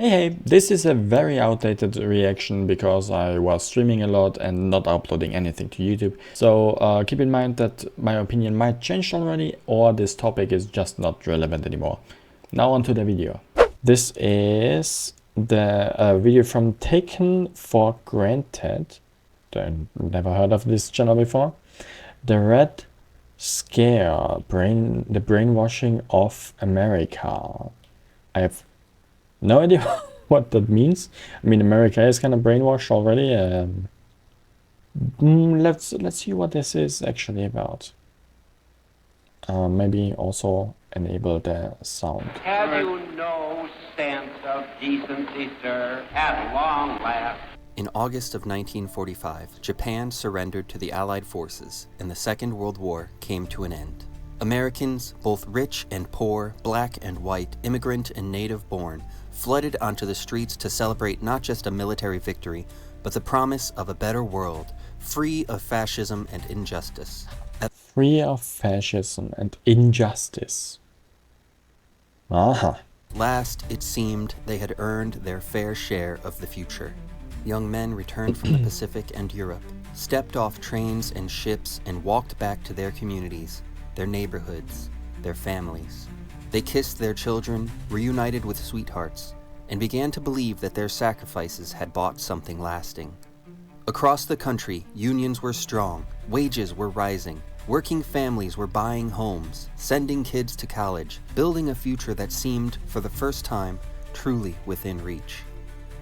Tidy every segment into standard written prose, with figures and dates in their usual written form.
Hey, this is a very outdated reaction because I was streaming a lot and not uploading anything to YouTube. So keep in mind that my opinion might change already or this topic is just not relevant anymore. Now on to the video. This is the video from Taken for Granted. Never heard of this channel before. The Red Scare, the brainwashing of America. I have no idea what that means. I mean, America is kind of brainwashed already. Let's see what this is actually about. Maybe also enable the sound. Have you no sense of decency, sir, at long last? In August of 1945, Japan surrendered to the Allied forces, and the Second World War came to an end. Americans, both rich and poor, black and white, immigrant and native-born, flooded onto the streets to celebrate not just a military victory, but the promise of a better world, free of fascism and injustice. Free of fascism and injustice. Aha. Last, it seemed they had earned their fair share of the future. Young men returned from the Pacific and Europe, stepped off trains and ships and walked back to their communities, their neighborhoods, their families. They kissed their children, reunited with sweethearts, and began to believe that their sacrifices had bought something lasting. Across the country, unions were strong, wages were rising, working families were buying homes, sending kids to college, building a future that seemed, for the first time, truly within reach.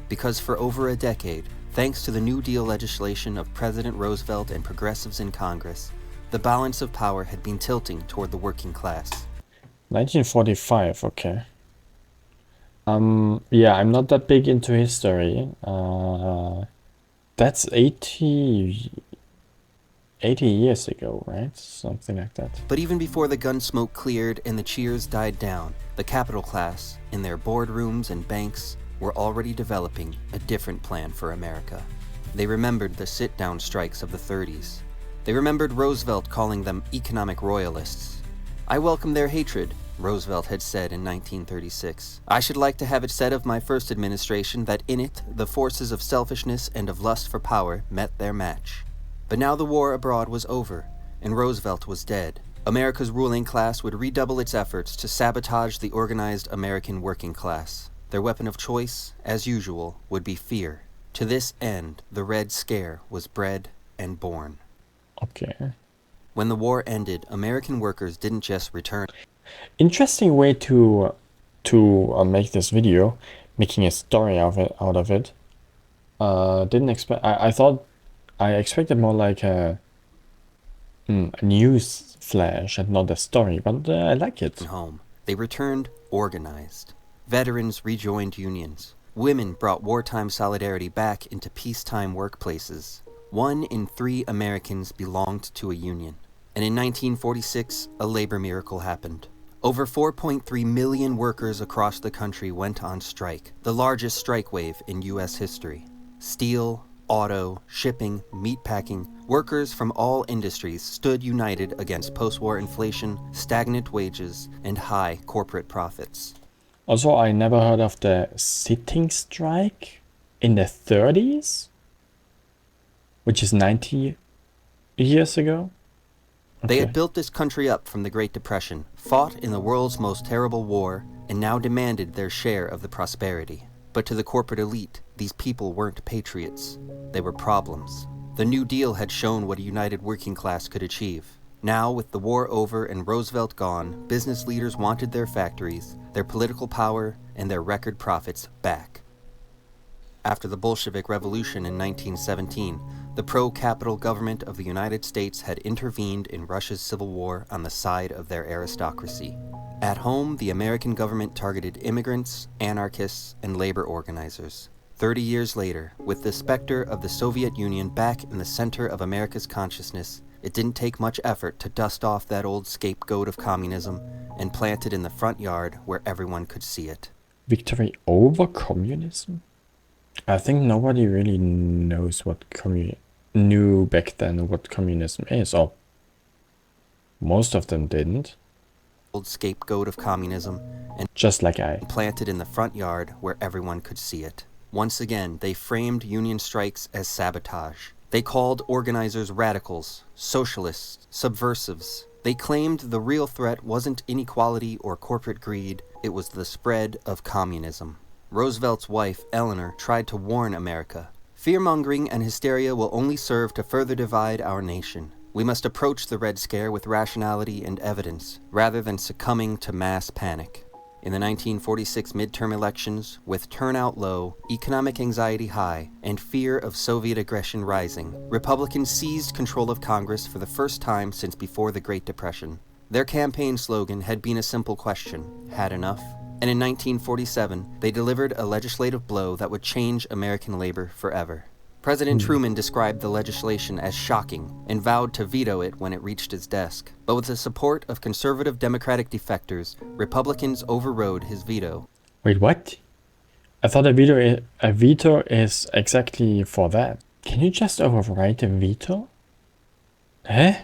Because for over a decade, thanks to the New Deal legislation of President Roosevelt and progressives in Congress, the balance of power had been tilting toward the working class. 1945, okay. Yeah, I'm not that big into history. That's 80 years ago, right? Something like that. But even before the gun smoke cleared and the cheers died down, the capital class, in their boardrooms and banks, were already developing a different plan for America. They remembered the sit-down strikes of the 30s. They remembered Roosevelt calling them economic royalists. "I welcome their hatred," Roosevelt had said in 1936. "I should like to have it said of my first administration that in it the forces of selfishness and of lust for power met their match." But now the war abroad was over, and Roosevelt was dead. America's ruling class would redouble its efforts to sabotage the organized American working class. Their weapon of choice, as usual, would be fear. To this end, the Red Scare was bred and born. Okay. When the war ended, American workers didn't just return. Interesting way to make this video, making a story out of it. Didn't expect. I expected more like a news flash and not a story, but I like it. Home. They returned organized. Veterans rejoined unions. Women brought wartime solidarity back into peacetime workplaces. 1 in 3 Americans belonged to a union. And in 1946, a labor miracle happened. Over 4.3 million workers across the country went on strike, the largest strike wave in U.S. history. Steel, auto, shipping, meatpacking, workers from all industries stood united against post-war inflation, stagnant wages, and high corporate profits. Also, I never heard of the sitting strike in the 30s, which is 90 years ago. Okay. They had built this country up from the Great Depression, fought in the world's most terrible war, and now demanded their share of the prosperity. But to the corporate elite, these people weren't patriots. They were problems. The New Deal had shown what a united working class could achieve. Now, with the war over and Roosevelt gone, business leaders wanted their factories, their political power, and their record profits back. After the Bolshevik Revolution in 1917, the pro-capital government of the United States had intervened in Russia's civil war on the side of their aristocracy. At home, the American government targeted immigrants, anarchists, and labor organizers. 30 years later, with the specter of the Soviet Union back in the center of America's consciousness, it didn't take much effort to dust off that old scapegoat of communism and plant it in the front yard where everyone could see it. Victory over communism? I think nobody really knows what knew back then what communism is, or most of them didn't. scapegoat of communism and Just like I. planted in the front yard where everyone could see it. Once again, they framed union strikes as sabotage. They called organizers radicals, socialists, subversives. They claimed the real threat wasn't inequality or corporate greed, it was the spread of communism. Roosevelt's wife, Eleanor, tried to warn America. Fear-mongering and hysteria will only serve to further divide our nation. We must approach the Red Scare with rationality and evidence, rather than succumbing to mass panic. In the 1946 midterm elections, with turnout low, economic anxiety high, and fear of Soviet aggression rising, Republicans seized control of Congress for the first time since before the Great Depression. Their campaign slogan had been a simple question: had enough? And in 1947, they delivered a legislative blow that would change American labor forever. President Truman described the legislation as shocking and vowed to veto it when it reached his desk. But with the support of conservative Democratic defectors, Republicans overrode his veto. Wait, what? I thought a veto is exactly for that. Can you just override a veto? Eh?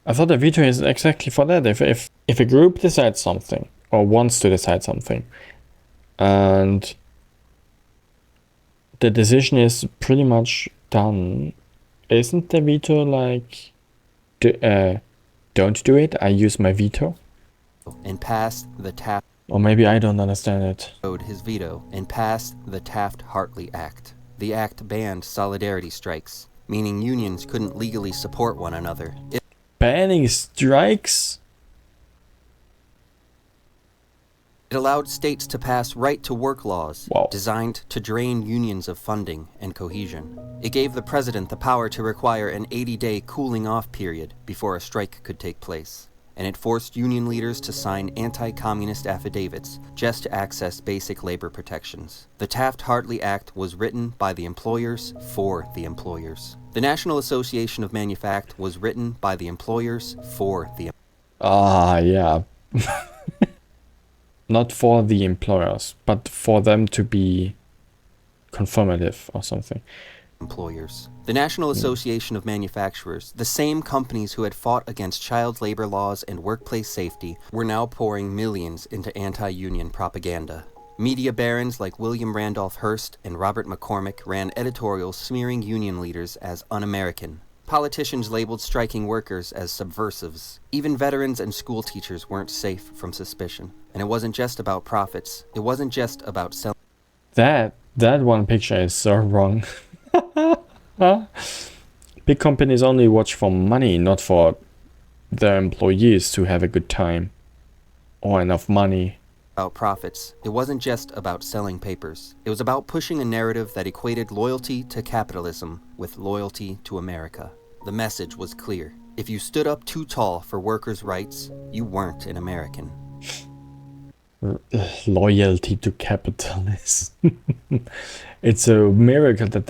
I thought a veto is exactly for that. If a group decides something, or wants to decide something, and the decision is pretty much done, isn't the veto like, don't do it, I use my veto? And passed the Taft Or maybe I don't understand it. his veto and passed the Taft-Hartley Act. The act banned solidarity strikes, meaning unions couldn't legally support one another. Banning strikes? It allowed states to pass right-to-work laws Wow. designed to drain unions of funding and cohesion. It gave the president the power to require an 80-day cooling-off period before a strike could take place. And it forced union leaders to sign anti-communist affidavits just to access basic labor protections. The Taft-Hartley Act was written by the employers for the employers. The National Association of Manufacturers was written by the employers for the Yeah. Not for the employers, but for them to be conformative or something. employers. The National Association of Manufacturers, the same companies who had fought against child labor laws and workplace safety, were now pouring millions into anti-union propaganda. Media barons like William Randolph Hearst and Robert McCormick ran editorials smearing union leaders as un-American. Politicians labeled striking workers as subversives. Even veterans and school teachers weren't safe from suspicion. And it wasn't just about profits. It wasn't just about selling. That one picture is so wrong. Big companies only watch for money, not for their employees to have a good time or enough money. About profits. It wasn't just about selling papers. It was about pushing a narrative that equated loyalty to capitalism with loyalty to America. The message was clear. If you stood up too tall for workers' rights, you weren't an American. Loyalty to capitalism. It's a miracle that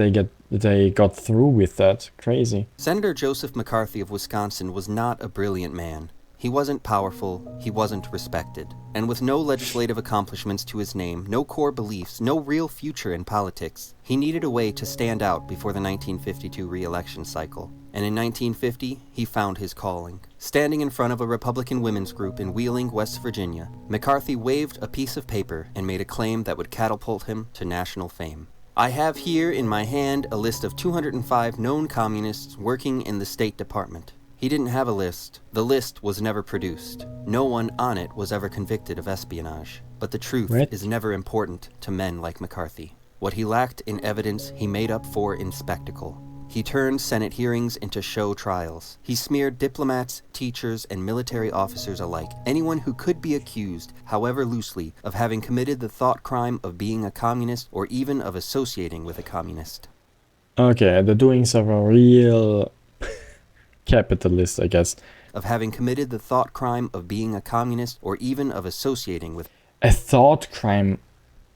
they got through with that. Crazy. Senator Joseph McCarthy of Wisconsin was not a brilliant man. He wasn't powerful, he wasn't respected. And with no legislative accomplishments to his name, no core beliefs, no real future in politics, he needed a way to stand out before the 1952 re-election cycle. And in 1950, he found his calling. Standing in front of a Republican women's group in Wheeling, West Virginia, McCarthy waved a piece of paper and made a claim that would catapult him to national fame. I have here in my hand a list of 205 known communists working in the State Department. He didn't have a list. The list was never produced. No one on it was ever convicted of espionage. But the truth is never important to men like McCarthy. What he lacked in evidence, he made up for in spectacle. He turned Senate hearings into show trials. He smeared diplomats, teachers, and military officers alike, anyone who could be accused, however loosely, of having committed the thought crime of being a communist or even of associating with a communist. Okay, the doings of a real capitalist, I guess. Of having committed the thought crime of being a communist or even of associating with a thought crime.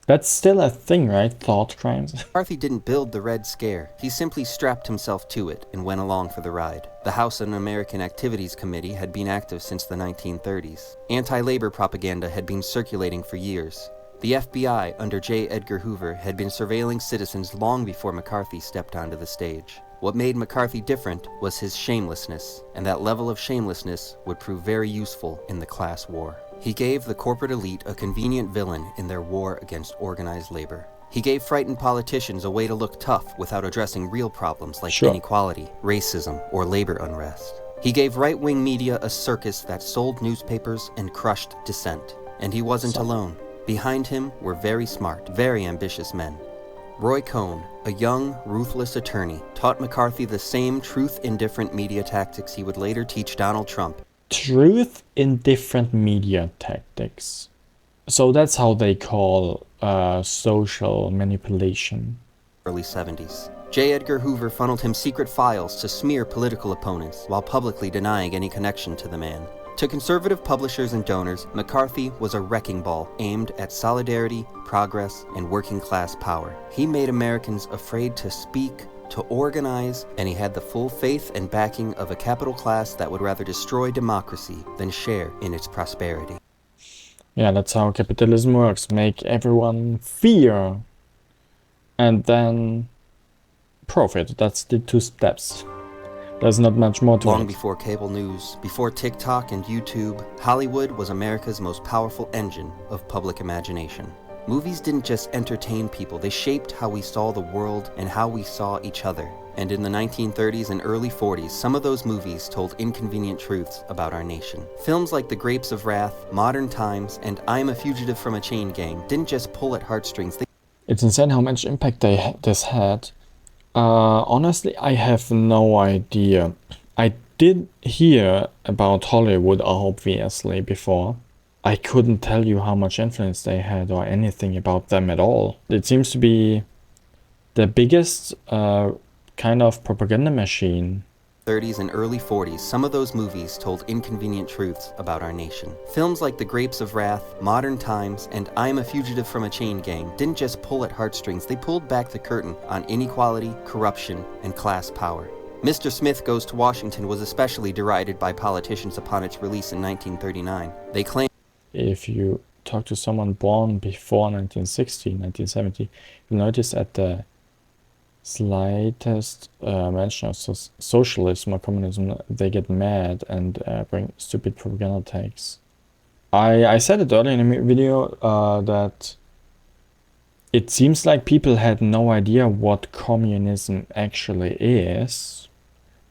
That's still a thing, right? Thought crimes. McCarthy didn't build the Red Scare. He simply strapped himself to it and went along for the ride. The House Un-American Activities Committee had been active since the 1930s. Anti-labor propaganda had been circulating for years. The FBI, under J. Edgar Hoover, had been surveilling citizens long before McCarthy stepped onto the stage. What made McCarthy different was his shamelessness, and that level of shamelessness would prove very useful in the class war. He gave the corporate elite a convenient villain in their war against organized labor. He gave frightened politicians a way to look tough without addressing real problems like inequality, racism, or labor unrest. He gave right-wing media a circus that sold newspapers and crushed dissent. And he wasn't alone. Behind him were very smart, very ambitious men. Roy Cohn, a young, ruthless attorney, taught McCarthy the same truth-indifferent media tactics he would later teach Donald Trump. Truth-indifferent media tactics. So that's how they call social manipulation. Early 70s. J. Edgar Hoover funneled him secret files to smear political opponents while publicly denying any connection to the man. To conservative publishers and donors, McCarthy was a wrecking ball aimed at solidarity, progress, and working-class power. He made Americans afraid to speak, to organize, and he had the full faith and backing of a capital class that would rather destroy democracy than share in its prosperity. Yeah, that's how capitalism works. Make everyone fear and then profit. That's the two steps. There's not much more to it. Long before cable news, before TikTok and YouTube, Hollywood was America's most powerful engine of public imagination. Movies didn't just entertain people, they shaped how we saw the world and how we saw each other. And in the 1930s and early 40s, some of those movies told inconvenient truths about our nation. Films like The Grapes of Wrath, Modern Times, and I Am a Fugitive from a Chain Gang didn't just pull at heartstrings. It's insane how much impact this had. Honestly, I have no idea. I did hear about Hollywood, obviously, before. I couldn't tell you how much influence they had or anything about them at all. It seems to be the biggest kind of propaganda machine. 30s and early 40s, some of those movies told inconvenient truths about our nation. Films like The Grapes of Wrath, Modern Times, and I Am a Fugitive from a Chain Gang didn't just pull at heartstrings, they pulled back the curtain on inequality, corruption, and class power. Mr. Smith Goes to Washington was especially derided by politicians upon its release in 1939. They claimed if you talk to someone born before 1960, 1970, you'll notice at the slightest mention of socialism or communism, they get mad and bring stupid propaganda takes. I said it earlier in a video that it seems like people had no idea what communism actually is,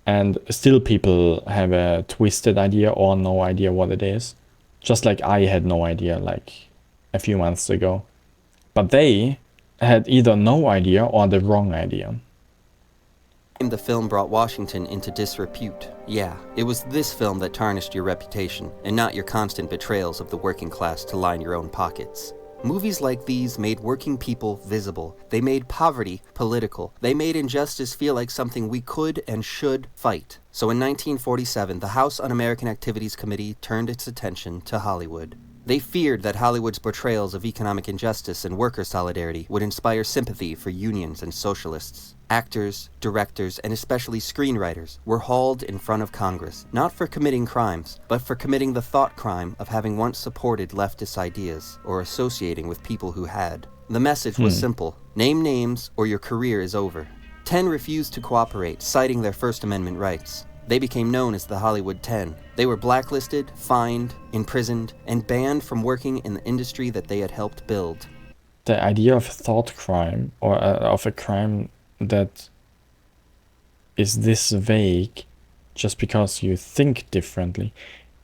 and still people have a twisted idea or no idea what it is. Just like I had no idea like a few months ago. But they had either no idea or the wrong idea. The film brought Washington into disrepute. Yeah, it was this film that tarnished your reputation, and not your constant betrayals of the working class to line your own pockets. Movies like these made working people visible. They made poverty political. They made injustice feel like something we could and should fight. So in 1947, the House Un-American Activities Committee turned its attention to Hollywood. They feared that Hollywood's portrayals of economic injustice and worker solidarity would inspire sympathy for unions and socialists. Actors, directors, and especially screenwriters were hauled in front of Congress, not for committing crimes, but for committing the thought crime of having once supported leftist ideas or associating with people who had. The message was simple: name names or your career is over. 10 refused to cooperate, citing their First Amendment rights. They became known as the Hollywood 10. They were blacklisted, fined, imprisoned, and banned from working in the industry that they had helped build. The idea of thought crime, or of a crime that is this vague just because you think differently,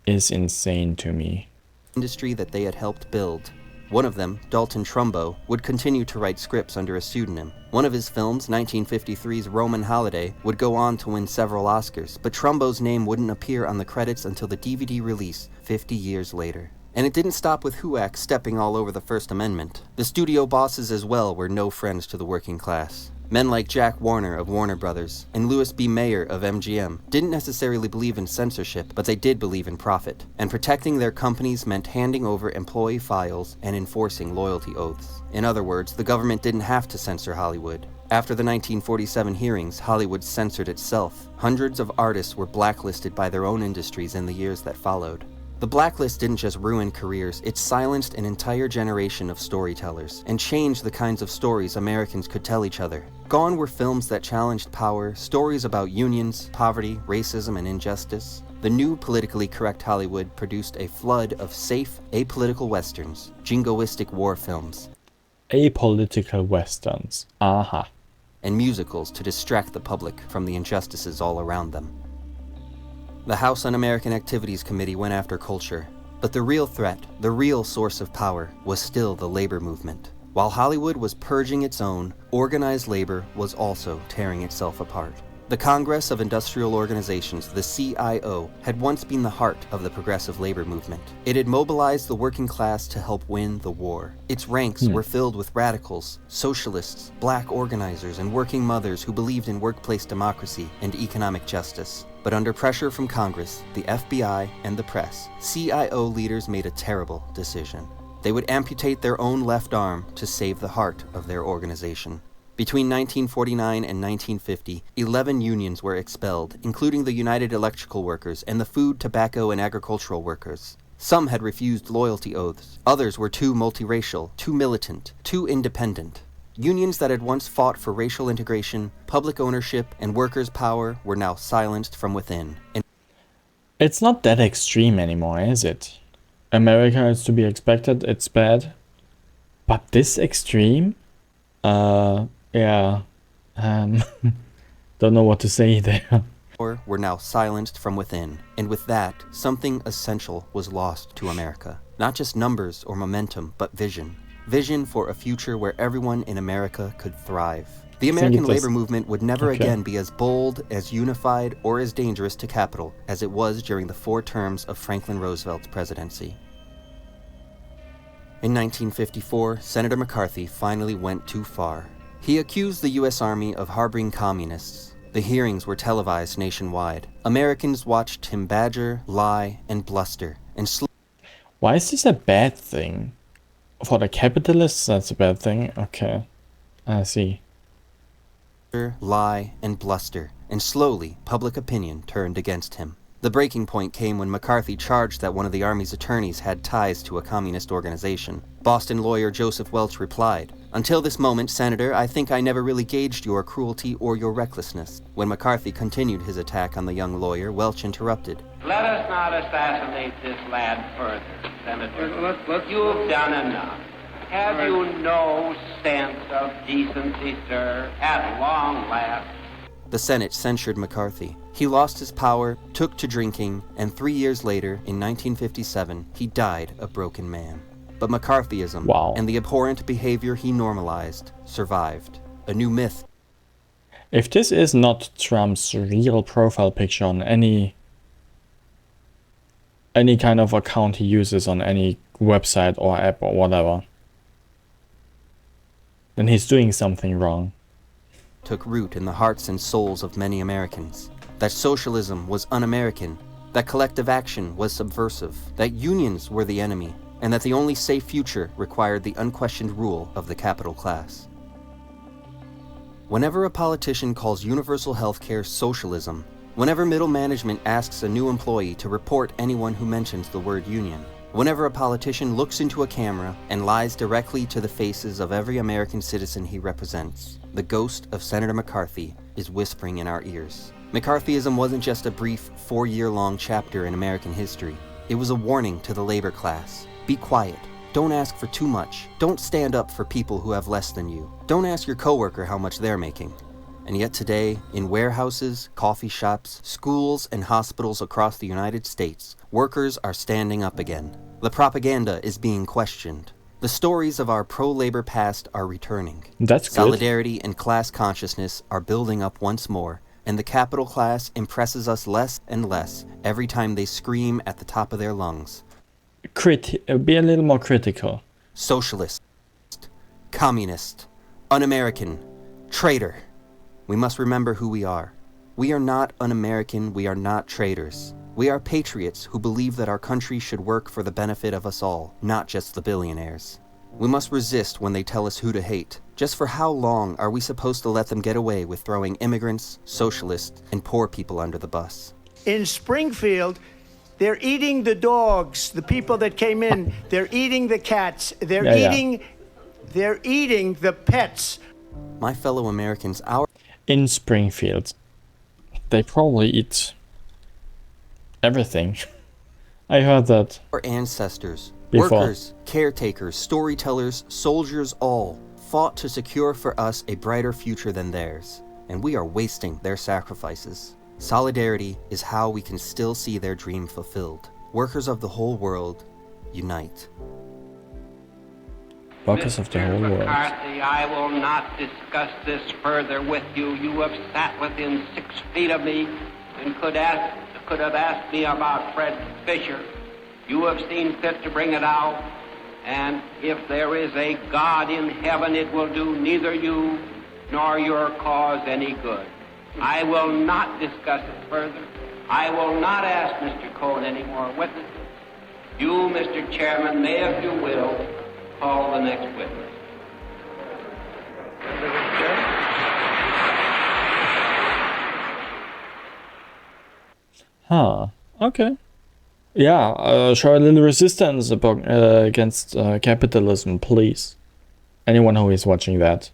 is insane to me. Industry that they had helped build. One of them, Dalton Trumbo, would continue to write scripts under a pseudonym. One of his films, 1953's Roman Holiday, would go on to win several Oscars, but Trumbo's name wouldn't appear on the credits until the DVD release 50 years later. And it didn't stop with HUAC stepping all over the First Amendment. The studio bosses as well were no friends to the working class. Men like Jack Warner of Warner Brothers and Louis B. Mayer of MGM didn't necessarily believe in censorship, but they did believe in profit. And protecting their companies meant handing over employee files and enforcing loyalty oaths. In other words, the government didn't have to censor Hollywood. After the 1947 hearings, Hollywood censored itself. Hundreds of artists were blacklisted by their own industries in the years that followed. The blacklist didn't just ruin careers, it silenced an entire generation of storytellers and changed the kinds of stories Americans could tell each other. Gone were films that challenged power, stories about unions, poverty, racism, and injustice. The new politically correct Hollywood produced a flood of safe, apolitical westerns, jingoistic war films, Apolitical westerns. Aha. and musicals to distract the public from the injustices all around them. The House Un-American Activities Committee went after culture, but the real threat, the real source of power, was still the labor movement. While Hollywood was purging its own, organized labor was also tearing itself apart. The Congress of Industrial Organizations, the CIO, had once been the heart of the progressive labor movement. It had mobilized the working class to help win the war. Its ranks were filled with radicals, socialists, black organizers, and working mothers who believed in workplace democracy and economic justice. But under pressure from Congress, the FBI, and the press, CIO leaders made a terrible decision. They would amputate their own left arm to save the heart of their organization. Between 1949 and 1950, 11 unions were expelled, including the United Electrical Workers and the Food, Tobacco, and Agricultural Workers. Some had refused loyalty oaths. Others were too multiracial, too militant, too independent. Unions that had once fought for racial integration, public ownership, and workers' power were now silenced from within. And It's not that extreme anymore, is it? America is to be expected, it's bad. But this extreme? Yeah. Don't know what to say there. were now silenced from within, and with that, something essential was lost to America. Not just numbers or momentum, but vision. Vision for a future where everyone in America could thrive. The American labor movement would never again be as bold, as unified, or as dangerous to capital as it was during the 4 terms of Franklin Roosevelt's presidency. In 1954, Senator McCarthy finally went too far. He accused the U.S. Army of harboring communists. The hearings were televised nationwide. Americans watched him badger, lie, and bluster, and Why is this a bad thing? For the capitalists, that's a bad thing? Okay. I see. lie, and bluster, and slowly public opinion turned against him. The breaking point came when McCarthy charged that one of the Army's attorneys had ties to a communist organization. Boston lawyer Joseph Welch replied, "Until this moment, Senator, I think I never really gauged your cruelty or your recklessness." When McCarthy continued his attack on the young lawyer, Welch interrupted. Let us not assassinate this lad further, Senator. You've done enough. Have you no sense of decency, sir, at long last? The Senate censured McCarthy. He lost his power, took to drinking, and 3 years later, in 1957, he died a broken man. But McCarthyism and the abhorrent behavior he normalized survived. A new myth. If this is not Trump's real profile picture on any kind of account he uses on any website or app or whatever, then he's doing something wrong. Took root in the hearts and souls of many Americans. That socialism was un-American, that collective action was subversive, that unions were the enemy, and that the only safe future required the unquestioned rule of the capital class. Whenever a politician calls universal health care socialism, whenever middle management asks a new employee to report anyone who mentions the word union, whenever a politician looks into a camera and lies directly to the faces of every American citizen he represents, the ghost of Senator McCarthy is whispering in our ears. McCarthyism wasn't just a brief 4-year-long chapter in American history. It was a warning to the labor class. Be quiet. Don't ask for too much. Don't stand up for people who have less than you. Don't ask your coworker how much they're making. And yet today, in warehouses, coffee shops, schools, and hospitals across the United States, workers are standing up again. The propaganda is being questioned. The stories of our pro-labor past are returning. That's good. Solidarity and class consciousness are building up once more, and the capital class impresses us less and less every time they scream at the top of their lungs. Be a little more critical. Socialist, communist, un-American, traitor. We must remember who we are. We are not un-American, we are not traitors. We are patriots who believe that our country should work for the benefit of us all, not just the billionaires. We must resist when they tell us who to hate. Just for how long are we supposed to let them get away with throwing immigrants, socialists, and poor people under the bus? In Springfield, They're eating the dogs, the people that came in. They're eating the cats. They're They're eating the pets. My fellow Americans, our In Springfield, they probably eat everything. I heard that ancestors, before. workers, caretakers, storytellers, soldiers, all fought to secure for us a brighter future than theirs, and we are wasting their sacrifices. Solidarity is how we can still see their dream fulfilled. Workers of the whole world, unite. Workers of the whole Mr. world. McCarthy, I will not discuss this further with you. You have sat within 6 feet of me and could have asked me about Fred Fisher. You have seen fit to bring it out, and if there is a God in heaven, it will do neither you nor your cause any good. I will not discuss it further. I will not ask Mr. Cohen any more witnesses. You, Mr. Chairman, may, if you will, call the next witness. Huh. Okay. Yeah, show a little resistance against capitalism, please. Anyone who is watching that.